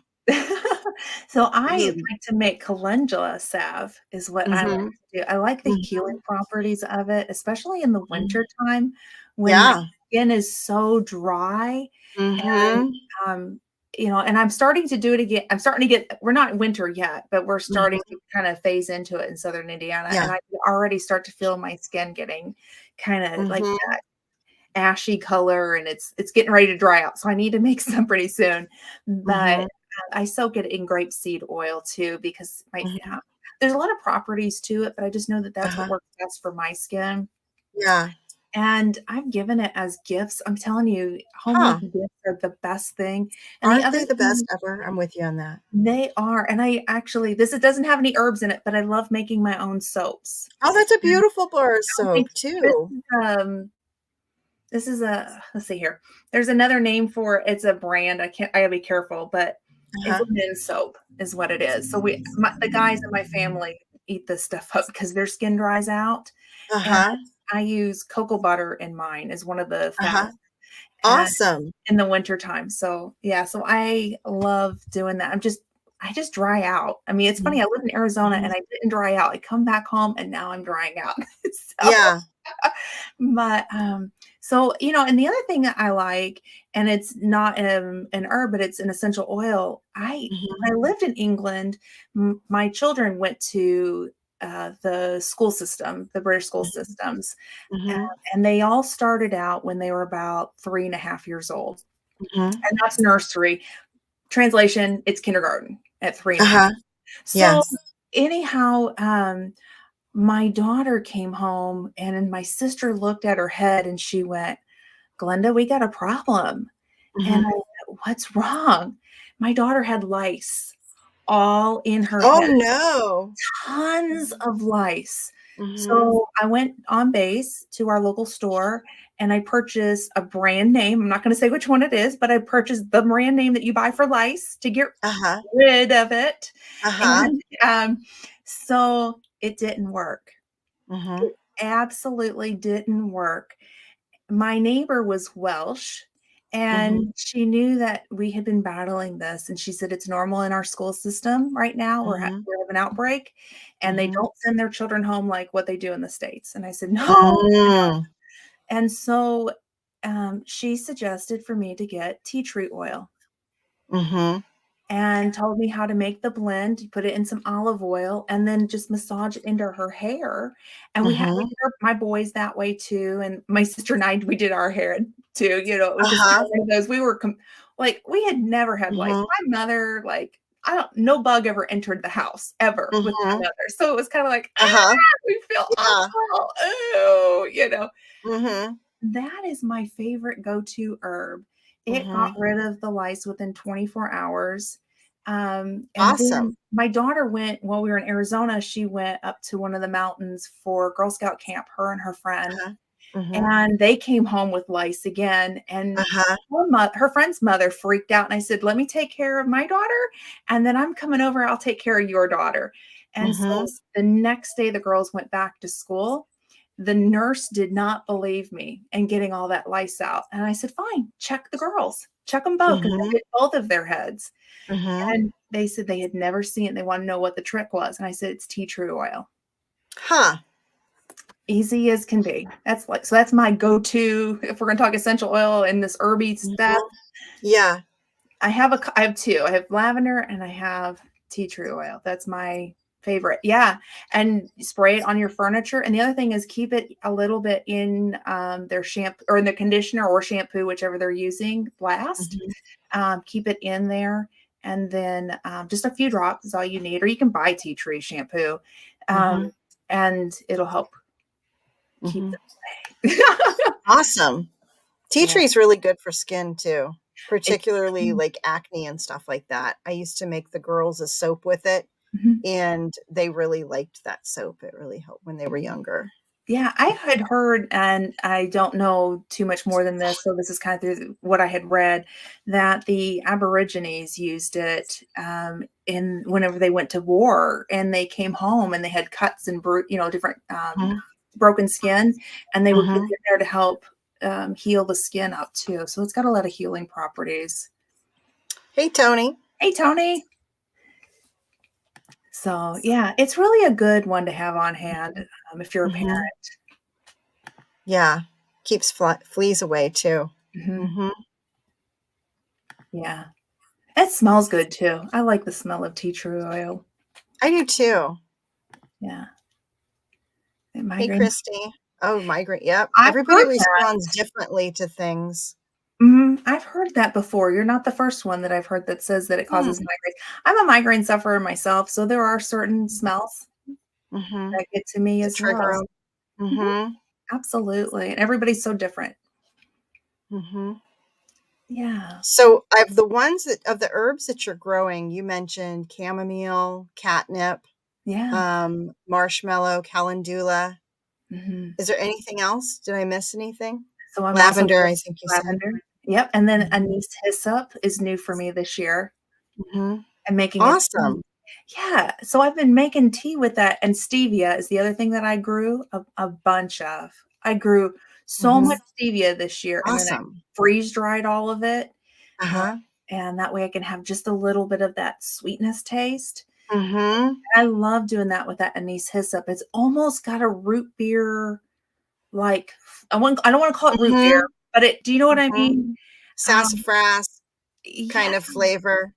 So I mm-hmm, like to make calendula salve is what I like mm-hmm, to do. I like the healing properties of it, especially in the mm-hmm. winter time when my Yeah, skin is so dry and, mm-hmm, um, and I'm starting to do it again. I'm starting to get we're not in winter yet, but we're starting mm-hmm. to kind of phase into it in Southern Indiana, Yeah, and I can already start to feel my skin getting kinda like mm-hmm, ashy color and it's getting ready to dry out. So I need to make some pretty soon. But mm-hmm, I soak it in grapeseed oil too because mm-hmm. there's a lot of properties to it, but I just know that that's what Uh-huh. works best for my skin. Yeah. And I've given it as gifts. I'm telling you, Huh. homemade gifts are the best thing. And the Aren't other they the best thing ever? I'm with you on that. they are, and I actually it doesn't have any herbs in it, but I love making my own soaps. Oh, that's a And beautiful bar oh, thank soap you. This too. is This is a let's see here. There's another name for it. It's a brand. I gotta be careful, but it's Uh-huh. a men's soap is what it is. So the guys in my family eat this stuff up because their skin dries out, and Uh-huh. I use cocoa butter in mine as one of the Uh-huh. fats and Awesome. in the winter time. So yeah, so I love doing that. I just dry out. I mean, it's funny. I live in Arizona Mhm. and I didn't dry out. I come back home and now I'm drying out. So Yeah. but, and the other thing that I like, and it's not, an herb, but it's an essential oil. Mhm. When I lived in England, my children went to, the school system, the British school systems, Mhm. and they all started out when they were about 3.5 years old, Mhm. and that's nursery. Translation, it's kindergarten at 3.5. Uh-huh. So, Yes. anyhow, my daughter came home and then my sister looked at her head and she went, "Glenda, we got a problem." And I Mhm. went, "What's wrong?" my daughter had lice all in her Oh, head, no. tons of lice. Mhm. So I went on base to our local store and I purchased a brand name. I'm not going to say which one it is, but I purchased the brand name that you buy for lice to get Uh-huh. rid of it. Uh-huh. And so it didn't work. Mhm. It absolutely didn't work. My neighbor was Welsh, Mhm. and she knew that we had been battling this, and she said, "It's normal in our school system right now. Mhm. We have an outbreak, and they Mhm. don't send their children home like what they do in the States." And I said, "No." Mm. And so, she suggested for me to get tea tree oil Mhm. and told me how to make the blend, you put it in some olive oil, and then just massage it into her hair, and we Mhm. did my boys that way too, and my sister and I, we did our hair too, it was just Uh-huh. kinda one of those we were like, we had never had lice. Mhm. My mother, like, I don't no bug ever entered the house ever with my Mhm. mother, so it was kinda like, Uh-huh. we feel Yeah. awful, ooh. Mhm. That is my favorite go-to herb. It got Mhm. rid of the lice within 24 hours. And Awesome. then my daughter went while we were in Arizona, she went up to one of the mountains for Girl Scout camp, her and her friend, Uh-huh. Mhm. and they came home with lice again, and Uh-huh. her friend's mother freaked out, and I said, "Let me take care of my daughter, and then I'm coming over, I'll take care of your daughter." And so Mhm. the next day the girls went back to school. The nurse did not believe me in getting all that lice out, and I said, "Fine, check the girls. Check them both because I Mhm. hit both of their heads." Mhm. And they said they had never seen it, they wanna know what the trick was, and I said, "It's tea tree oil." Huh. Easy as can be. That's my go-to if we're gonna talk essential oil and this herby stuff. Mhm. Yeah. I have 2. I have lavender and I have tea tree oil. That's my favorite. Yeah, and spray it on your furniture, and the other thing is keep it a little bit in, their shampoo or in the conditioner or shampoo, whichever they're using last. Mhm. Keep it in there, and then, just a few drops is all you need, or you can buy tea tree shampoo, um, Mhm. and it'll help keep Mhm. them away. Awesome. Tea Yeah. tree is really good for skin too, It particularly like acne and stuff like that. I used to make the girls a soap with it, Mhm. and they really liked that soap. It really helped when they were younger. Yeah, I had heard, and I don't know too much more than this, so this is kind of through what I had read, that the Aborigines used it, in whenever they went to war and they came home and they had cuts and different, Mhm. broken skin, and they would put Mhm. it in there to help, heal the skin up too, so it's got a lot of healing properties. Hey, Tony. Hey, Tony. So, yeah, it's really a good one to have on hand, if you're a parent. Mhm. Yeah. Keeps fleas away too. Mhm. Mhm. Yeah. It smells good too. I like the smell of tea tree oil. I do too. Yeah. Hey, Migraine. Christy. Oh, migraine. Yep. I've Everybody heard that. responds differently to things. I've heard that before. You're not the first one that I've heard that says that it causes Hmm. migraines. I'm a migraine sufferer myself, so there are certain smells Mhm. that get to me To as well. trigger them. Mhm. Mhm. Absolutely, and everybody's so different. Mhm. Yeah. So, of the ones that of the herbs that you're growing, you mentioned chamomile, catnip, Yeah. marshmallow, calendula. Mhm. Is there anything else? Did I miss anything? So I'm also Lavender, growing I think you said. lavender. Yep, and then Mhm. anise hyssop is new for me this year. Mhm. I'm making a tea. Awesome. Yeah, so I've been making tea with that, and stevia is the other thing that I grew a bunch of. I grew so much Mhm. stevia this year, and then I Awesome. freeze dried all of it, uh, Uh-huh. and that way I can have just a little bit of that sweetness taste. Mhm. I love doing that with that anise hyssop. It's almost got a root beer, like, I don't wanna call it root beer, Mhm. but do you know what I Mhm. mean? Um, Sassafras yeah, kind of flavor.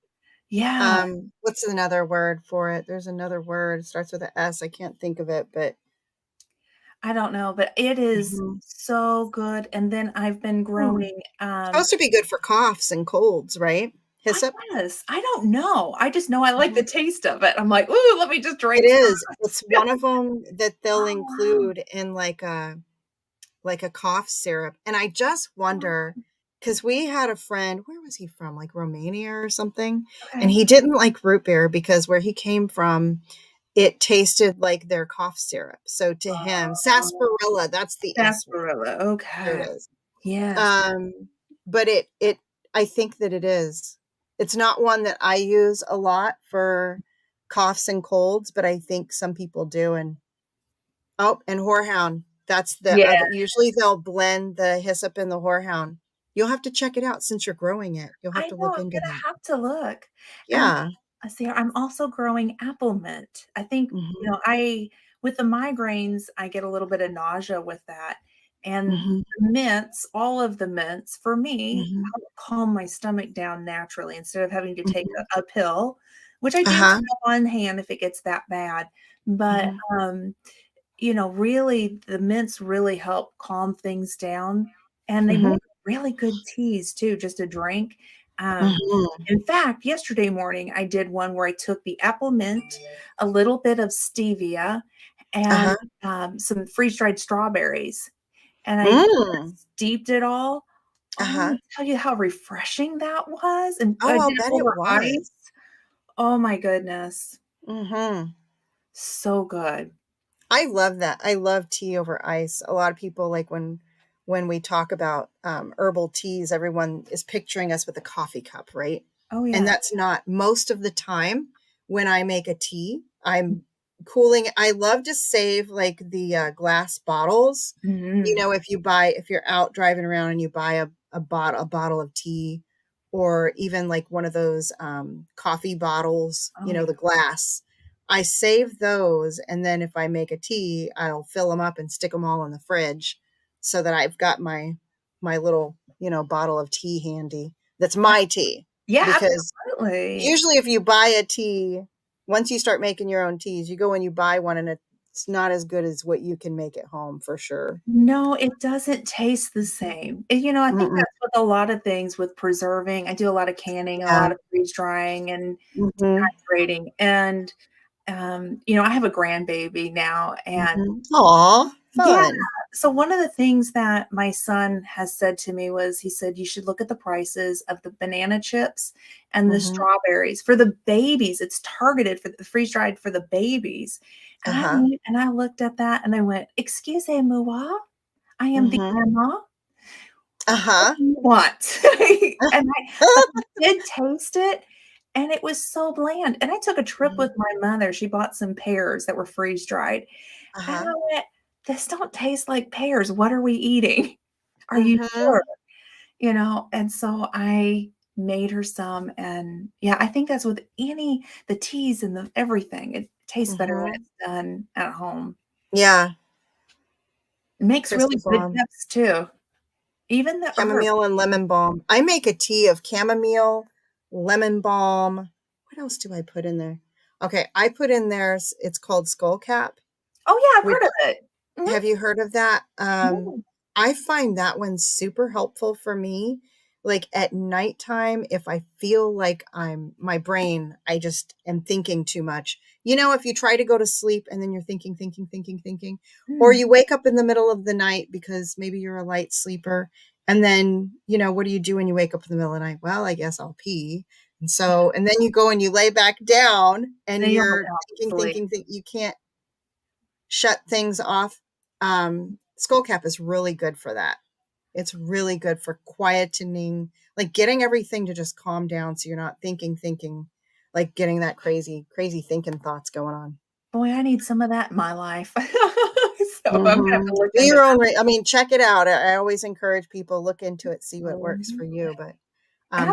yeah. What's another word for it? There's another word, it starts with a S, I can't think of it, but I don't know, but it is mhm. so good, and then I've been Hmm. growing, Supposed to be good for coughs and colds, right? I Hyssop? guess, I don't know, I just know I like the Mhm. taste of it. I'm like, "Ooh, let me just It drink some." is. It's one of them that they'll Oh, wow. include in like a cough syrup, and I just wonder because we had a friend, where was he from? Like Romania or something. And Okay. he didn't like root beer because where he came from, it tasted like their cough syrup. So to him, Oh, sarsaparilla, that's the S one. sarsaparilla. There it Okay. is. Yes. Um, but I think that it is. It's not one that I use a lot for coughs and colds, but I think some people do. And oh, and horehound. That's the Yeah. other. Usually they'll blend the hyssop and the horehound. You'll have to check it out since you're growing it. You'll have I to know, look I'm into gonna that. have to look. And Yeah. I see I'm also growing apple mint. I think, Hmm. I with the migraines, I get a little bit of nausea with that. And Hmm. the mints, all of the mints for me Hmm. help calm my stomach down naturally instead of having to take Hmm. a pill, which I do Uh-huh. have on hand if it gets that bad. But Hmm. really the mints really help calm things down, and they Hmm. make really good teas too, just to drink. Um, Hmm. in fact, yesterday morning I did one where I took the apple mint, a little bit of stevia, and Uh-huh. some freeze-dried strawberries, and I Mm. steeped it all. Oh, let Uh-huh. me tell you how refreshing that was, and I Oh, did I'll it bet it over was. ice. Oh my goodness, Hmm. so good. I love that. I love tea over ice. A lot of people like when we talk about herbal teas, everyone is picturing us with a coffee cup, right? Oh And yeah. that's not most of the time when I make a tea. I'm cooling. I love to save like the glass bottles. You Mhm. know, if you're out driving around and you buy a bottle of tea, or even like one of those coffee bottles, Oh yeah. the glass. I save those, and then if I make a tea, I'll fill them up and stick them all in the fridge so that I've got my little, bottle of tea handy. That's my tea. Yeah, Because absolutely. usually if you buy a tea, once you start making your own teas, you go and you buy one and it's not as good as what you can make at home for sure. No, it doesn't taste the same. And, I think Mm-mm. that's with a lot of things with preserving. I do a lot of canning, a Yeah. lot of freeze drying and Hmm. dehydrating. And, I have a grandbaby now. And Hmm. Aw, yeah, fun. so one of the things that my son has said to me was he said, "You should look at the prices of the banana chips and the Hmm. strawberries for the babies. It's targeted for the freeze dried for the babies." And Uh-huh. I looked at that and I went, "Excusez-moi, I am the Hmm. grandma. What Uh-huh. do you want?" But I did taste it, and it was so bland. And I took a trip Mhm. with my mother. She bought some pears that were freeze dried, and Uh-huh. I went, "This don't taste like pears. What are we eating? Are you sure?" Mhm. And so I made her some, and yeah, I think that's with the teas and the everything. It tastes better when Mhm. it's done at home. Yeah, It makes really crystal good balm, dips too. Even the herbs. chamomile and lemon balm. I make a tea of chamomile, lemon balm. What else do I put in there? Okay, I put in there, it's called skullcap, Oh, yeah, I've which heard of it. have you heard of that? Mhm. I find that one super helpful for me. Like at nighttime, if I feel like my brain, I just am thinking too much. If you try to go to sleep and then you're thinking, thinking, thinking, thinking, or Mm. you wake up in the middle of the night because maybe you're a light sleeper. And then, what do you do when you wake up in the middle of the night? Well, I guess I'll pee. And then you go and you lay back down and Then you'll go you're down to thinking, sleep. thinking, you can't shut things off. Skullcap is really good for that. It's really good for quietening, like getting everything to just calm down so you're not thinking, like getting that crazy, crazy thinking thoughts going on. Boy, I need some of that in my life. So I'm gonna have Hmm. to look Do into your own, that. I mean, check it out. I always encourage people look into it, see what works for Mhm. you. But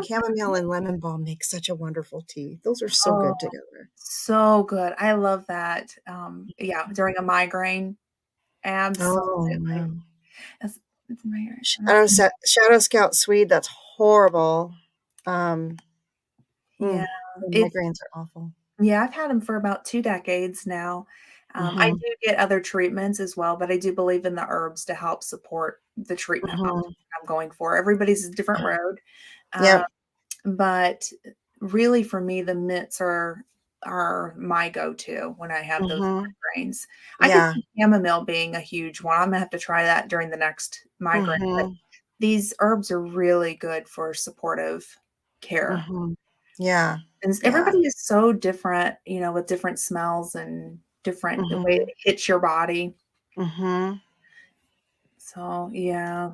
chamomile Absolutely. and lemon balm make such a wonderful tea. Those are so Oh, good together. so good. I love that. Yeah, during a migraine, Oh, absolutely. wow. That's it's migraine. Shadow Scout Swede, that's horrible. Um, Yeah, the it's migraines are awful. yeah, I've had them for about 2 decades now. I Hmm. do get other treatments as well, but I do believe in the herbs to help support the treatment Hmm. I'm going for. Everybody's a different road. Um, Yep. but really for me, the mints are my go-to when I have those Hmm. migraines. I could Yeah. see chamomile being a huge one. I'm gonna have to try that during the next migraine, but Hmm. these herbs are really good for supportive care. Yeah. And Yeah. everybody is so different, with different smells and different the way Mm-hmm. it hits your body. Mm-hmm. So, yeah.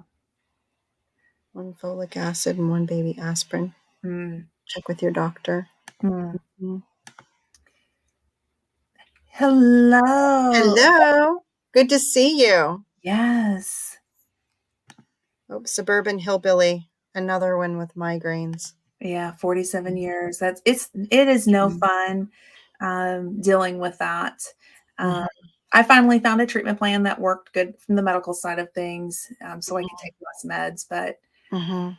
One folic acid and one baby aspirin. Mm. Check with your doctor. Mm. Mhm. Hello. Hello. Good to see you. Yes. Oh, suburban hillbilly. Another one with migraines. Yeah, 47 years. It is no Mhm. fun, dealing with that. Um, Mhm. I finally found a treatment plan that worked good from the medical side of things, so I could take less meds, Mhm.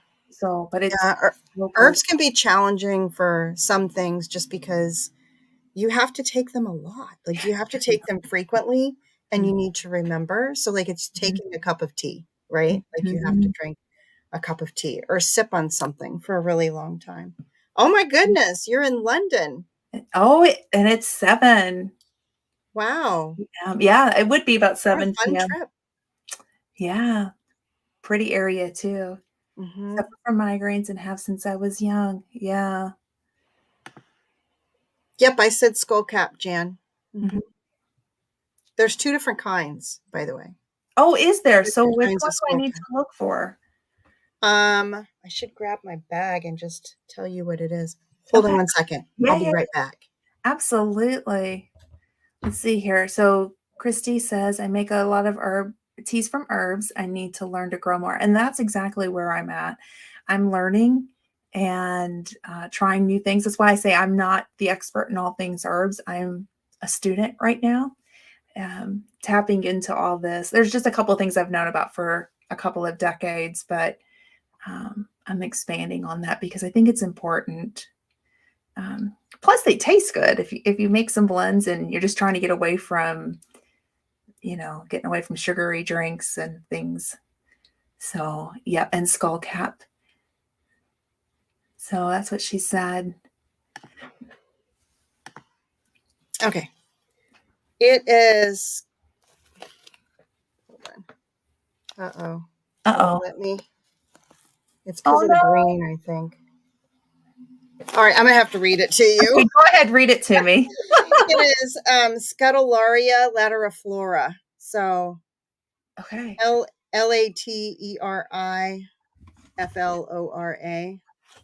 but it's Yeah, real herbs personal. can be challenging for some things just because you have to take them a lot. Like you have to take them frequently and you need to remember. So like it's Mhm. taking a cup of tea, right? Like you have to Mhm. drink a cup of tea or sip on something for a really long time. Oh my goodness, you're in London. Oh, and it's 7. Wow. Yeah, it would be about What a 7 fun PM. trip. Yeah, pretty area too. Hmm. Suffer from migraines and have since I was young. Yeah. Yep, I said skullcap, Jan. Mhm. Hmm. There's two different kinds, by the way. Oh, is there? So Different which kinds one of do I need to skullcap. look for? I should grab my bag and just tell you what it is. Hold on Okay. one second. Yeah, I'll be yeah, right back. absolutely. Let's see here. So Christy says, I make a lot of herb teas from herbs. I need to learn to grow more. And that's exactly where I'm at. I'm learning and trying new things. That's why I say I'm not the expert in all things herbs. I'm a student right now, tapping into all this. There's just a couple of things I've known about for a couple of decades, but I'm expanding on that because I think it's important. Plus, they taste good if you make some blends and you're just trying to get away from getting away from sugary drinks and things. So yeah, and skull cap. So that's what she said. Okay. It is. Hold on. Uh-oh. Uh It oh. won't let me. It's because Oh of the no. green, I think. All right, I'm gonna have to read it to you. Okay, go ahead, read it to me. It is Scutellaria lateriflora. So Okay. Lateriflora.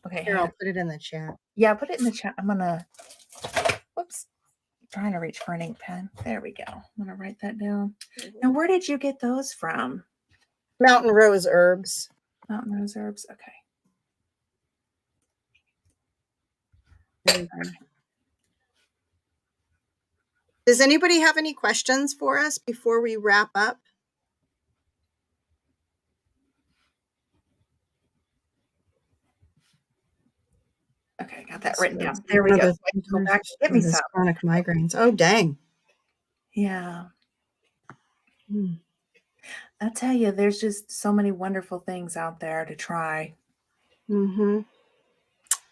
Okay. Here, Hang I'll on. put it in the chat. Yeah, put it in the chat. I'm gonna. Whoops. Trying to reach for an ink pen. There we go. I'm gonna write that down. Now, where did you get those from? Mountain rose herbs. Mountain Rose Herbs. Okay. Does anybody have any questions for us before we wrap up? Okay, got that So written that's down. There we one of go. So the I can go symptoms back and get of me his some. chronic migraines. Oh, dang. Yeah. Hmm. I tell you, there's just so many wonderful things out there to try. Mm-hmm.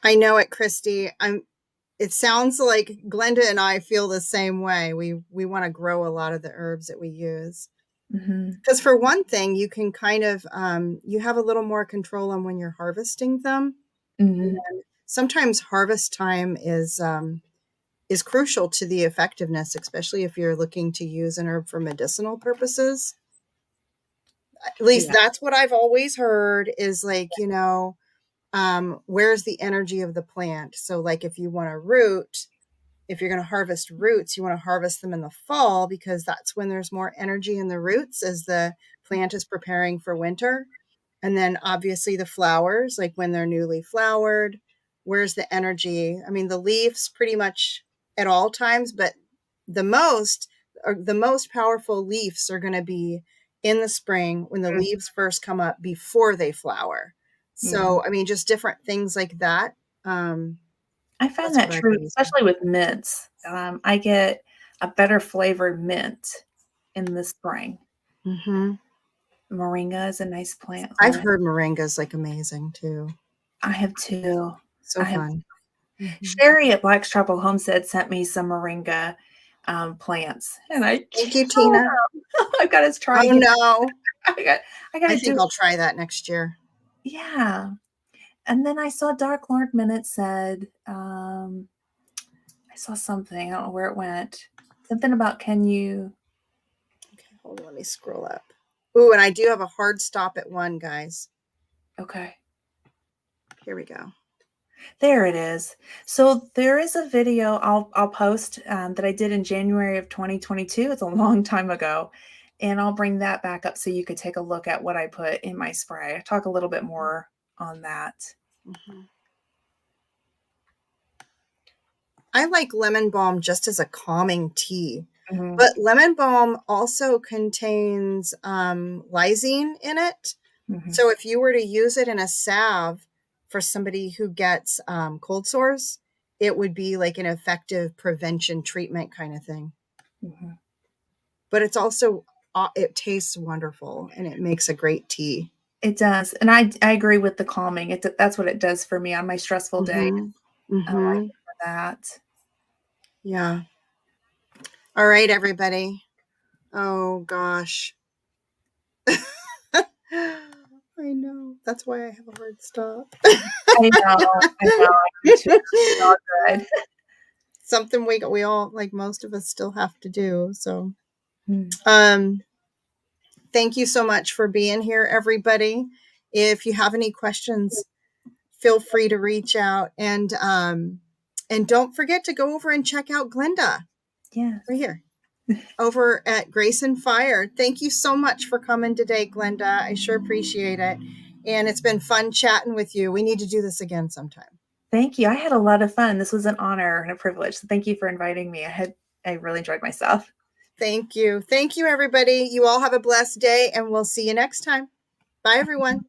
I know it, Christy. It sounds like Glenda and I feel the same way. We want to grow a lot of the herbs that we use. Hmm. Because for one thing, you can kind of you have a little more control on when you're harvesting them. Hmm. Sometimes harvest time is crucial to the effectiveness, especially if you're looking to use an herb for medicinal purposes. At least Yeah. that's what I've always heard is like, where's the energy of the plant? So like if you want a root, if you're going to harvest roots, you want to harvest them in the fall because that's when there's more energy in the roots as the plant is preparing for winter. And then obviously the flowers, like when they're newly flowered, where's the energy? I mean, the leaves pretty much at all times, but the most the most powerful leaves are going to be in the spring when the leaves first come up before they flower. Hmm. So, I mean, just different things like that. I find That's that what I've true, always heard. especially with mints. I get a better flavored mint in the spring. Hmm. Moringa is a nice plant. So I've heard moringa's like amazing too. I have two. So I have fun. Hmm. Sherry at Black's Trouble Homestead sent me some moringa plants, and I Thank you, killed Tina. them. I've got to try Oh again. no. I gotta I do think I'll try that next year. Yeah. And then I saw Dark Lordman. It said, I saw something. I don't know where it went. Something about can you? Okay, hold on. Let me scroll up. Ooh, and I do have a hard stop at 1, guys. Okay. Here we go. There it is. So there is a video I'll post that I did in January of 2022. It's a long time ago, and I'll bring that back up so you could take a look at what I put in my spray. I talk a little bit more on that. Mm-hmm. I like lemon balm just as a calming tea, Mm-hmm. but lemon balm also contains lysine in it. Mm-hmm. So if you were to use it in a salve for somebody who gets cold sores, it would be like an effective prevention treatment kind of thing. Mm-hmm. But it's also, it tastes wonderful and it makes a great tea. It does, and I agree with the calming. That's what it does for me on my stressful day. Mm-hmm. I like Mm-hmm. it for that. Yeah. All right, everybody. Oh, gosh. I know. That's why I have a hard stop. I know, I know. I do too. It's all good. Something we all, like most of us, still have to do. So, Mm. thank you so much for being here, everybody. If you have any questions, feel free to reach out, and don't forget to go over and check out Glenda Yes. right here over at Grace and Fire. Thank you so much for coming today, Glenda. I sure appreciate it. And it's been fun chatting with you. We need to do this again sometime. Thank you. I had a lot of fun. This was an honor and a privilege. So thank you for inviting me. I really enjoyed myself. Thank you. Thank you, everybody. You all have a blessed day, and we'll see you next time. Bye, everyone.